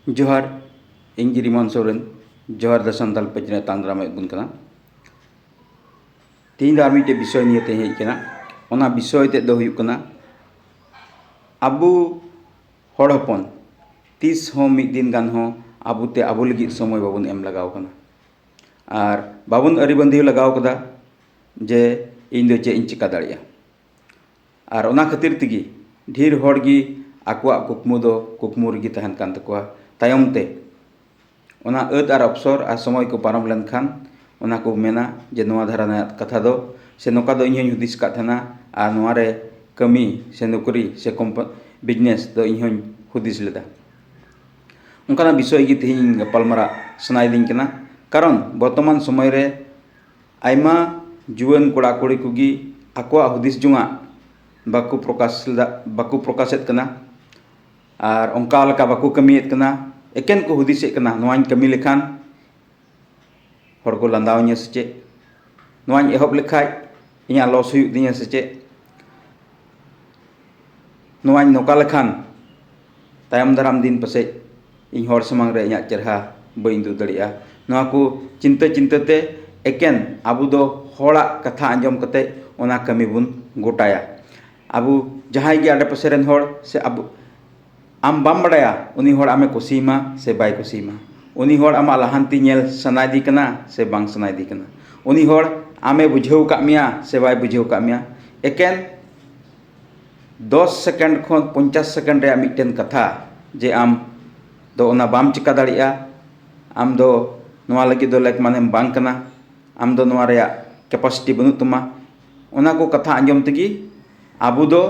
जोहार ᱤᱧ ᱜᱤᱨᱤᱢᱚᱱ ᱥᱚᱨᱮᱱ जोहार द सानताल पेजने तांद्राम बन कना तीन दा मिटे विषय निये ते हेज कना ओना विषय ते दो हुयुक कना अबु हड़ हपन तीस हो मिद दिन गान हो अबु ते अबु लगी समय बाबन एम लगाव कना और बाबन अरिबंदी लगाव कदा जे इन दो चे इन चिका दाड़िया और ओना खातिर तिगी ढेर हड़ गी आकुआ कुकमु दो कुकमु रगी तहन कान तकोआ तायम ते ओना अद और अवसर और समय को पारम लेनखान ओना को मेना जे नोआ धारा कथा दो से नोका दो इन्हीं हुदिस का थना और नोआ रे कमी से नौकरी से बिजनेस दो इन्हीं हुदिस लेदा उनका विषय की तेहिं गपालमारा सनाइदिं कना कारण वर्तमान समय रे आयमा जुआन कोड़ा कोड़ी कुगी आकुआ हुदिस जुंगा बाकु प्रकाशित कना और उनका लका बाकु कमियत कना एकेन को हुदिस कना नोआन कमी लेखान हर को लांदावኛ सचे नोआन एहब लेखाय इया लॉस हुयुक दिया सचे नोआन नोका लेखान तायम दाराम दिन पसे इन हर समांग रे इया चरहा बइन दु दड़िया नोआ को चिंता चिंताते एकेन आबु दो हड़ा कथा आंजम कते ओना कमी बुन गोटाया आबु जहाय गे आडे पसे रेन हर से आबु आम बाम बड़ाया उनी हर आमे कुसीमा से बाय कुसीमा उनी हर आमा लहांती नेल सनाइदी कना से बांग सनाइदी कना उनी हर आमे बुझेव का मिया से बाय बुझेव का मिया एकेन 10 सेकेंड खन 50 सेकेंड रे मिटन कथा जे आम दो ओना बाम चिका दाड़िया आम दो नोआ लगी दो लेक माने बांग कना आम दो नोआ रे कैपेसिटी बनु तुमा ओना को कथा आंजम तगी आबु दो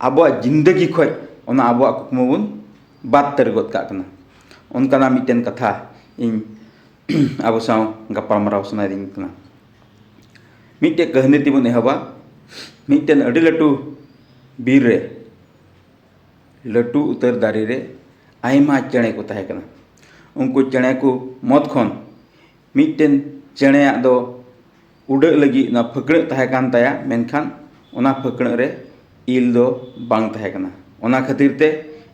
आबो जिंदगी खय ओना आबो कुकमु बुन बात तर गद का कना उनका मिटन कथा इन आबो साव गपालमाराव सनाइदिं कना मिटे कहनी तिबुन एहबा मिटन अडी लटू बीर रे लटू उतर दारी रे आयमा चेणे को तहे कना उनको चेणे को मत खन मिटन चेणे दो उड़ लगी ना फकड़ तहे कान ताया मेनखान ओना फकड़ रे इल दो बांग तहे कना ओना खातिर ते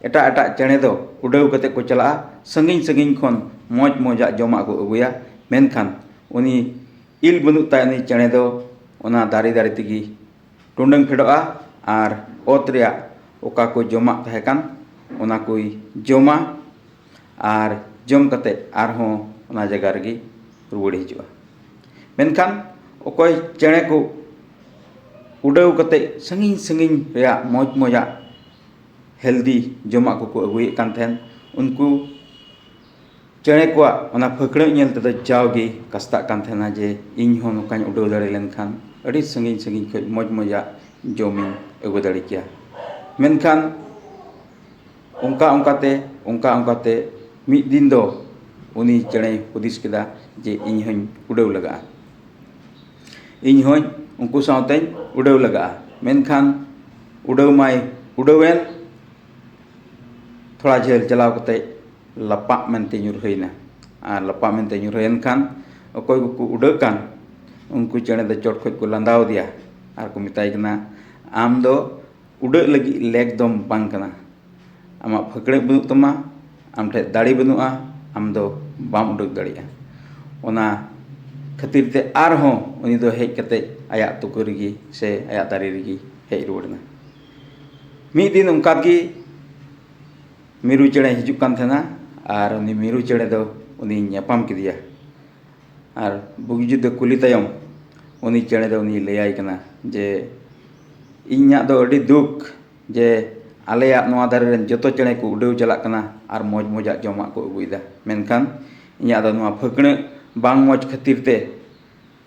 एटा एटा चेणे दो उड़ाव कते को चला संगिन संगिन खन मौज मौजा जमा को अगुया मेनखान उनी इल बनु तायनी चेणे दो ओना दारी दारी तिगी टुंडंग फेडोआ और ओत रेया ओका को जमा तहे कान ओना कोई जमा और जम कते आरहों ओना जगह रगी रुवड़ हिजुआ मेनखान ओकोय चेणे को उड़ाव कते संगिन संगिन रेया मौज मौजा हेल्दी जमा को अगुए कान थेन उनको चेणे को ओना फकड़ नेल तद जावगे कस्ता कान थेना जे इन हो नोकान उड़ाव दाड़े लेनखान अड़ी संगिन संगिन खय मौज मौजा जमिन अगु दाड़े किया मेनखान उनका मिद दिन दो उनी चेणे हुदिस केदा जे इन हन उड़ाव लगा इन हन उनको सावते उड़ाव लगा मेनखान उड़ाव माय उड़ावेन थोड़ा झेल चलाव कते लपा मेनते ᱧᱩᱨᱦᱟᱹᱭᱱᱟ और लपा मेनते ᱧᱩᱨᱦᱟᱹᱭᱮᱱ खान अकोय को उड़ाव कान उनको चेणे द चोट खय को लांदाव दिया और को मिताय कना आम दो उड़ाव लगी लेग दम बांग कना आमा फकड़े बनु तमा आम ठे दाड़ी बनुआ आम दो बाम उड़ाव दाड़िया ओना खातिर ते आर हो उनी दो हेज कते आया तुको रगी से आया दारी रगी हेज रुवड़ना मी दिन उनका की मिरु चेणे हिजुक कान थेना और उनी मिरु चेणे दो उनी ᱧᱟᱯᱟᱢ किदिया और बुगी जुद कुली तायम उनी चेणे दो उनी लयाय कना जे इन्या दो अडी दुख जे आलेया नोआ दारे रेन जतो चेणे को उड़ाव चला कना और मौज मौजा जमा को अगुइदा मेनखान इन्या दो नोआ फकड़ बांग मौज खातिर ते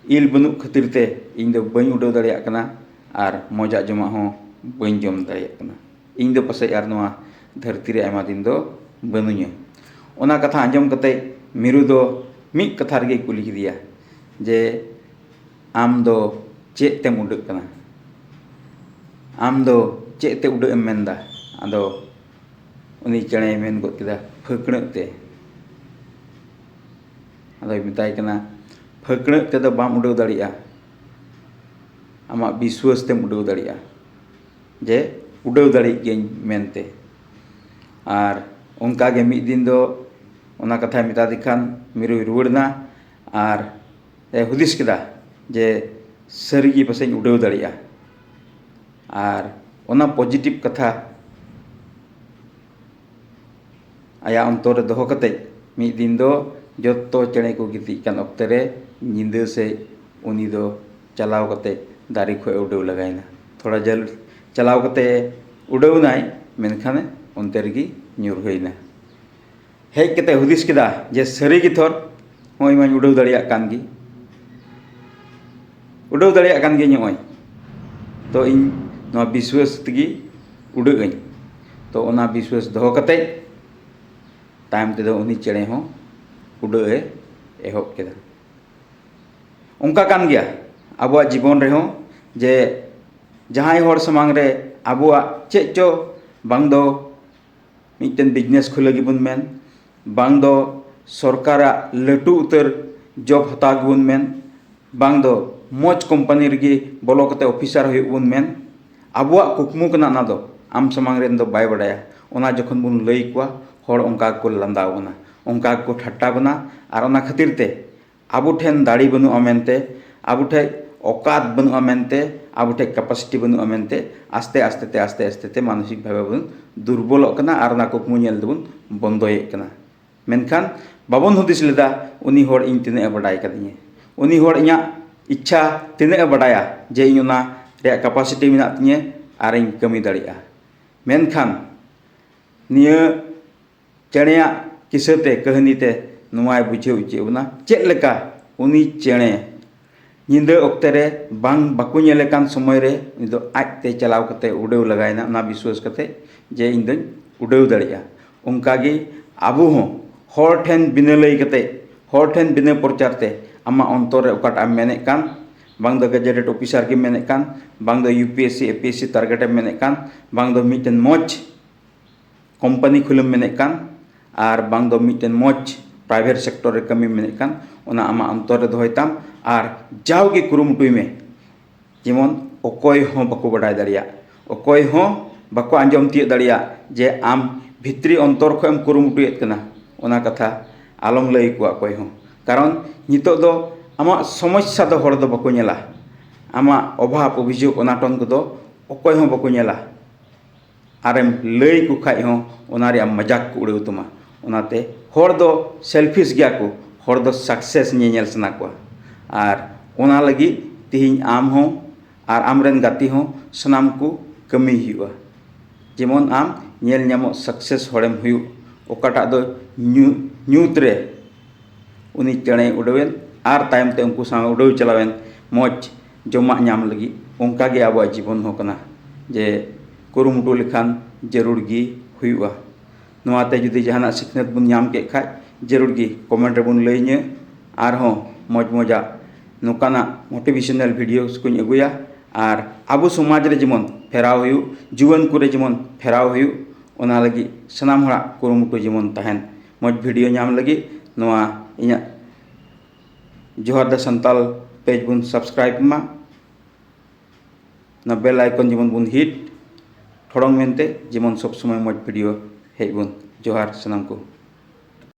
इल बनु खातिर ते इन दो बई उड़ाव दाड़िया कना और मौजा जमा हो बई जम दाड़िया कना इन दो पसे यार नोआ धरती रे आयमा दिन दो बनुया ओना कथा आंजम कते मिरु दो मिक कथा रे कुली किदिया जे आम दो चे तेम उड़क कना आम दो चे ते उड़ एम मेनदा आदो उनी चेणे मेन गद किदा फकड़ ते आदो मिताय कना फकड़ ते दो बाम उड़ाव दाड़िया आमा विश्वास तेम उड़ाव दाड़िया जे उड़ाव दाड़ी गेन मेनते और उनका गे मिद दिन दो ᱚᱱᱟ ᱠᱟᱛᱷᱟᱭ ᱢᱮᱛᱟ ᱫᱮ ᱠᱷᱟᱱ ᱢᱤᱨᱩᱭ ᱨᱩᱣᱟᱹᱲᱱᱟ ᱟᱨ ᱦᱩᱫᱤᱥ ᱠᱮᱫᱟ ᱡᱮ ᱥᱟᱹᱨᱤᱜᱮ ᱯᱟᱥᱮᱡ ᱩᱰᱟᱹᱣ ᱫᱟᱲᱮᱭᱟᱜᱼᱟ ᱟᱨ ᱚᱱᱟ ᱯᱚᱡᱤᱴᱤᱵᱷ ᱠᱟᱛᱷᱟ ᱟᱭᱟᱜ ᱚᱱᱛᱚᱨ ᱨᱮ ᱫᱚᱦᱚ ᱠᱟᱛᱮ ᱢᱤᱫ ᱫᱤᱱ ᱫᱚ ᱡᱚᱛᱚ ᱪᱮᱬᱮ ᱠᱚ ᱜᱤᱛᱤᱡ ᱠᱟᱱ ᱚᱠᱛᱮ ᱨᱮ ᱧᱤᱫᱟᱹ ᱥᱮᱡ ᱩᱱᱤ ᱫᱚ ᱪᱟᱞᱟᱣ ᱠᱟᱛᱮ ᱫᱟᱨᱮ ᱠᱷᱚᱡ ᱩᱰᱟᱹᱣ ᱞᱟᱜᱟᱭᱮᱱᱟ ᱛᱷᱚᱲᱟ ᱡᱷᱟᱹᱞ ᱪᱟᱞᱟᱣ ᱠᱟᱛᱮ ᱩᱰᱟᱹᱣᱱᱟᱭ ᱢᱮᱱᱠᱷᱟᱱ ᱚᱱᱛᱮ ᱨᱮᱜᱮ ᱧᱩᱨᱦᱟᱹᱭᱱᱟ ᱦᱮᱡ ᱠᱟᱛᱮ ᱦᱩᱫᱤᱥ ᱠᱮᱫᱟ ᱡᱮ ᱥᱟᱹᱨᱤ ᱜᱮ ᱛᱷᱚᱨ ᱱᱚᱜᱼᱚᱭ ᱢᱟᱧ ᱩᱰᱟᱹᱣ ᱫᱟᱲᱮᱭᱟᱜ ᱠᱟᱱ ᱜᱮ ᱩᱰᱟᱹᱣ ᱫᱟᱲᱮᱭᱟᱜ ᱠᱟᱱ ᱜᱤᱭᱟᱹᱧ ᱱᱚᱜᱼᱚᱭ ᱛᱚ ᱤᱧ ᱱᱚᱣᱟ ᱵᱤᱥᱣᱟᱹᱥ ᱛᱮᱜᱮ ᱩᱰᱟᱹᱜ ᱟᱹᱧ ᱛᱚ ᱚᱱᱟ ᱵᱤᱥᱣᱟᱹᱥ ᱫᱚᱦᱚ ᱠᱟᱛᱮ ᱛᱟᱭᱚᱢ ᱛᱮᱫᱚ ᱩᱱᱤ ᱪᱮᱬᱮ ᱦᱚᱸ ᱩᱰᱟᱹᱜ ᱮ ᱮᱦᱚᱵ ᱠᱮᱫᱟ ᱚᱱᱠᱟ ᱠᱟᱱ ᱜᱮᱭᱟ ᱟᱵᱚᱣᱟᱜ ᱡᱤᱵᱚᱱ ᱨᱮᱦᱚᱸ ᱡᱮ ᱡᱟᱦᱟᱸᱭ ᱦᱚᱲ ᱥᱟᱢᱟᱝ ᱨᱮ ᱟᱵᱚᱣᱟᱜ ᱪᱮᱫ ᱪᱚ ᱵᱟᱝ ᱫᱚ ᱢᱤᱫᱴᱮᱱ ᱵᱤᱡᱽᱱᱮᱥ ᱠᱷᱩᱞᱟᱹᱣ ᱜᱮᱵᱚᱱ ᱢᱮᱱ ᱵᱟᱝ ᱫᱚ ᱥᱚᱨᱠᱟᱨᱟᱜ ᱞᱟᱹᱴᱩ ᱩᱛᱟᱹᱨ ᱡᱚᱵ ᱦᱟᱛᱟᱣ ᱜᱮᱵᱚᱱ ᱢᱮᱱ ᱵᱟᱝ ᱫᱚ ᱢᱚᱡᱽ ᱠᱳᱢᱯᱟᱱᱤ ᱨᱮᱜᱮ ᱵᱚᱞᱚ ᱠᱟᱛᱮ ᱚᱯᱷᱤᱥᱟᱨ ᱦᱩᱭᱩᱜ ᱵᱚᱱ ᱢᱮᱱ ᱟᱵᱚᱣᱟᱜ ᱠᱩᱠᱢᱩ ᱠᱟᱱᱟ ᱚᱱᱟ ᱫᱚ ᱟᱢ ᱥᱟᱢᱟᱝ ᱨᱮᱱ ᱫᱚ ᱵᱟᱭ ᱵᱟᱰᱟᱭᱟ ᱚᱱᱟ ᱡᱚᱠᱷᱚᱱ ᱵᱚᱱ ᱞᱟᱹᱭ ᱠᱚᱣᱟ ᱦᱚᱲ ᱚᱱᱠᱟ ᱜᱮᱠᱚ ᱞᱟᱸᱫᱟ ᱵᱚᱱᱟ ᱚᱱᱠᱟ ᱜᱮᱠᱚ ᱴᱷᱟᱴᱴᱟ ᱵᱚᱱᱟ ᱟᱨ ᱚᱱᱟ ᱠᱷᱟᱹᱛᱤᱨ te ᱟᱵᱚ ᱴᱷᱮᱱ ᱫᱟᱲᱮ ᱵᱟᱹᱱᱩᱜᱼᱟ ᱢᱮᱱᱛᱮ ᱟᱵᱚ ᱴᱷᱮᱡ ᱚᱠᱟᱛ ᱵᱟᱹᱱᱩᱜᱼᱟ ᱢᱮᱱᱛᱮ ᱟᱵᱚ ᱴᱷᱮᱡ ᱠᱮᱯᱟᱥᱤᱴᱤ ᱵᱟᱹᱱᱩᱜᱼᱟ ᱢᱮᱱᱛᱮ ᱟᱥᱛᱮ ᱟᱥᱛᱮ ᱛᱮ ᱢᱟᱱᱚᱥᱤᱠ ᱵᱷᱟᱵᱮ ᱵᱚᱱ ᱫᱩᱨᱵᱚᱞᱚᱜ ᱠᱟᱱᱟ ᱟᱨ ᱚᱱᱟ ᱠᱩᱠᱢᱩ ᱧᱮᱞ ᱫᱚᱵᱚᱱ ᱵᱚᱱᱫᱚᱭᱮᱫ ᱠᱟᱱᱟ ᱢᱮᱱᱠᱷᱟᱱ ᱵᱟᱵᱚᱱ ᱦᱩᱫᱤᱥ ᱞᱮᱫᱟ ᱩᱱᱤ ᱦᱚᱲ ᱤᱧ ᱛᱤᱱᱟᱹᱜ ᱮ ᱵᱟᱰᱟᱭ ᱠᱟᱫᱤᱧᱟ ᱩᱱᱤ ᱦᱚᱲ ᱤᱧᱟᱹᱜ ᱤᱪᱪᱷᱟ ᱛᱤᱱᱟᱹᱜ ᱮ ᱵᱟᱰᱟᱭᱟ ᱡᱮ ᱤᱧ ᱚᱱᱟ ᱨᱮᱭᱟᱜ ᱠᱮᱯᱟᱥᱤᱴᱤ ᱢᱮᱱᱟᱜ ᱛᱤᱧᱟᱹ ᱟᱨᱤᱧ ᱠᱟᱹᱢᱤ ᱫᱟᱲᱮᱭᱟᱜᱼᱟ ᱢᱮᱱᱠᱷᱟᱱ ᱱᱤᱭᱟᱹ ᱪᱮᱬᱮᱭᱟᱜ ᱠᱤᱥᱟᱹᱛᱮ ᱠᱟᱹᱦᱱᱤ ᱛᱮ ᱱᱚᱣᱟᱭ ᱵᱩᱡᱷᱟᱹᱣ ᱦᱚᱪᱚᱭᱮᱫ ᱵᱚᱱᱟ ᱪᱮᱫ ᱞᱮᱠᱟ ᱩᱱᱤ ᱪᱮᱬᱮ ᱧᱤᱫᱟᱹ ᱚᱠᱛᱮ ᱨᱮ ᱵᱟᱠᱚ ᱧᱮᱞᱮ ᱠᱟᱱ ᱥᱚᱢᱚᱭ ᱨᱮ ᱩᱱᱤ ᱫᱚ ᱟᱡᱛᱮ ᱪᱟᱞᱟᱣ ᱠᱟᱛᱮ ᱩᱰᱟᱹᱣ ᱞᱟᱜᱟᱭᱮᱱᱟ ᱚᱱᱟ ᱵᱤᱥᱣᱟᱹᱥ ᱠᱟᱛᱮ ᱡᱮ ᱤᱧ ᱫᱚᱧ ᱩᱰᱟᱹᱣ ᱫᱟᱲᱮᱭᱟᱜᱼᱟ ᱚᱱᱠᱟᱜᱮ ᱟᱵᱚ ᱦᱚᱸ ᱦᱚᱲ ᱴᱷᱮᱱ ᱵᱤᱱᱟᱹ ᱞᱟᱹᱭ ᱠᱟᱛᱮ ᱦᱚᱲ ᱴᱷᱮᱱ ᱵᱤᱱᱟᱹ ᱯᱨᱚᱪᱟᱨ te ᱟᱢᱟᱜ ᱚᱱᱛᱚᱨ ᱨᱮ ᱚᱠᱟᱴᱟᱜ ᱮᱢ ᱢᱮᱱᱮᱫ ᱠᱟᱱ ᱵᱟᱝ ᱫᱚ ᱜᱮᱡᱮᱴᱮᱰ ᱚᱯᱷᱤᱥᱟᱨ ᱜᱮᱢ ᱢᱮᱱᱮᱫ ᱠᱟᱱ ᱵᱟᱝ ᱫᱚ UPSC APSC ᱴᱟᱨᱜᱮᱴ ᱮᱢ ᱢᱮᱱᱮᱫ ᱠᱟᱱ ᱵᱟᱝ ᱫᱚ ᱢᱤᱫᱴᱮᱱ ᱢᱚᱡᱽ ᱠᱳᱢᱯᱟᱱᱤ ᱠᱷᱩᱞᱟᱹᱢ ᱢᱮᱱᱮᱫ ᱠᱟᱱ ᱟᱨ ᱵᱟᱝ ᱫᱚ ᱢᱤᱫᱴᱮᱱ ᱢᱚᱡᱽ ᱯᱨᱟᱭᱵᱷᱮᱴ ᱥᱮᱠᱴᱚᱨ ᱨᱮ ᱠᱟᱹᱢᱤ ᱢᱮᱱᱮᱫ ᱠᱟᱱ ᱚᱱᱟ ᱟᱢᱟᱜ ᱚᱱᱛᱚᱨ ᱨᱮ ᱫᱚᱦᱚᱭ ᱛᱟᱢ ᱟᱨ ᱡᱟᱣᱜᱮ ᱠᱩᱨᱩᱢᱩᱴᱩᱭ ᱢᱮ ᱡᱮᱢᱚᱱ ᱚᱠᱚᱭ ᱦᱚᱸ ᱵᱟᱠᱚ ᱵᱟᱰᱟᱭ ᱫᱟᱲᱮᱭᱟᱜ ᱚᱠᱚᱭ ᱦᱚᱸ ᱵᱟᱠᱚ ᱟᱸᱡᱚᱢ ᱛᱤᱭᱳᱜ ᱫᱟᱲᱮᱭᱟᱜ ᱡᱮ ᱟᱢ ᱵᱷᱤᱛᱨᱤ ᱚᱱᱛᱚᱨ ᱠᱷᱚᱡ ᱮᱢ ᱠᱩᱨᱩᱢᱩᱴᱩᱭᱮᱫ ᱠᱟᱱᱟ ᱚᱱᱟ ᱠᱟᱛᱷᱟ ᱟᱞᱚᱢ ᱞᱟᱹᱭ ᱟᱠᱚᱣᱟ ᱚᱠᱚᱭ ᱦᱚᱸ ᱠᱟᱨᱚᱱ ᱱᱤᱛᱚᱜ ᱫᱚ ᱟᱢᱟᱜ ᱥᱚᱢᱚᱥᱥᱟ ᱫᱚ ᱦᱚᱲ ᱫᱚ ᱵᱟᱠᱚ ᱧᱮᱞᱟ ᱟᱢᱟᱜ ᱚᱵᱷᱟᱵ ᱚᱵᱷᱤᱡᱳᱜᱽ ᱚᱱᱟᱴᱚᱱ ᱠᱚᱫᱚ ᱚᱠᱚᱭ ᱦᱚᱸ ᱵᱟᱠᱚ ᱧᱮᱞᱟ ᱟᱨᱮᱢ ᱞᱟᱹᱭ ᱟᱠᱚ ᱠᱷᱟᱡ ᱦᱚᱸ ᱚᱱᱟ ᱨᱮᱭᱟᱜ ᱢᱟᱡᱟᱠ ᱠᱚ ᱩᱲᱟᱹᱣ ᱛᱟᱢᱟ ᱚᱱᱟᱛᱮ ᱦᱚᱲ ᱫᱚ ᱥᱮᱞᱯᱷᱤᱥ ᱜᱮᱭᱟ ᱠᱚ ᱦᱚᱲ ᱫᱚ ᱥᱟᱠᱥᱮᱥ ᱧᱮᱧᱮᱞ ᱥᱟᱱᱟ ᱠᱚᱣᱟ ᱟᱨ ᱚᱱᱟ ᱞᱟᱹᱜᱤᱫ ᱛᱮᱦᱮᱧ ᱟᱢ ᱦᱚᱸ ᱟᱨ ᱟᱢᱨᱮᱱ ᱜᱟᱛᱮ ᱦᱚᱸ ᱥᱟᱱᱟᱢ ᱠᱚ ᱠᱟᱹᱢᱤ ᱦᱩᱭᱩᱜᱼᱟ ᱡᱮᱢᱚᱱ ᱟᱢ ᱧᱮᱞ ᱧᱟᱢᱚᱜ ᱥᱟᱠᱥᱮᱥ ᱦᱚᱲᱮᱢ ᱦᱩᱭᱩᱜ ᱚᱠᱟᱴᱟᱜ ᱫᱚ ᱧᱩᱛ ᱨᱮ उनी चेणे उड़ावेन और तायम ते उनको साथ उड़ाव चलावेन मौज जमाक नाम लगी उनका गे आबो जीवन हो कना जे कुरुमुटु लेखान जरूर गी हुआ नोआते जुदी जहाना सिखनत बुन नाम के खाय जरूर गी कमेंट बुन लैnye और हो मौज मौजा नोकाना मोटिवेशनल वीडियोस को अगुया और आबो समाज रे जेमन फेराव हुयु जुवन कुरे जेमन फेराव हुयु ओना लगी सनाम हड़ा कुरुमुटु जेमन तहन मौज वीडियो नाम लगी नोआ इना जोहार द संताल पेज बुन सब्सक्राइब मा ना बेल आइकन जेमन बुन हिट थोड़ंग मेनते जेमन सब समय मौज वीडियो हेज बुन जोहार सनाम को।